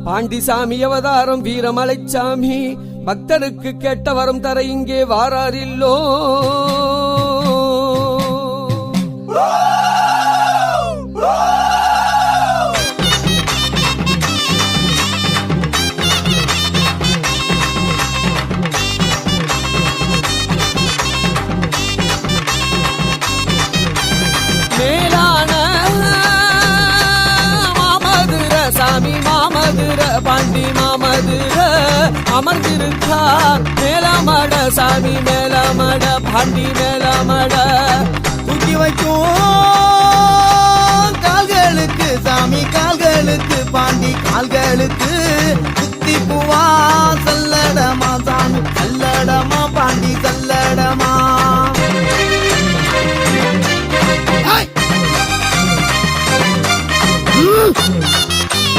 பாண்டிசாமி அவதாரம் வீரமலைச்சாமி பக்தருக்கு கேட்ட வரம் தர இங்கே வாராரில்லோ. பாண்டி மாமதுர அமர்ந்திருக்கார் மேலமட சாமி மேலமட பாண்டி மேலமட தூக்கி வைக்கும் கால்களுக்கு சாமி கால்களுக்கு பாண்டி கால்களுக்கு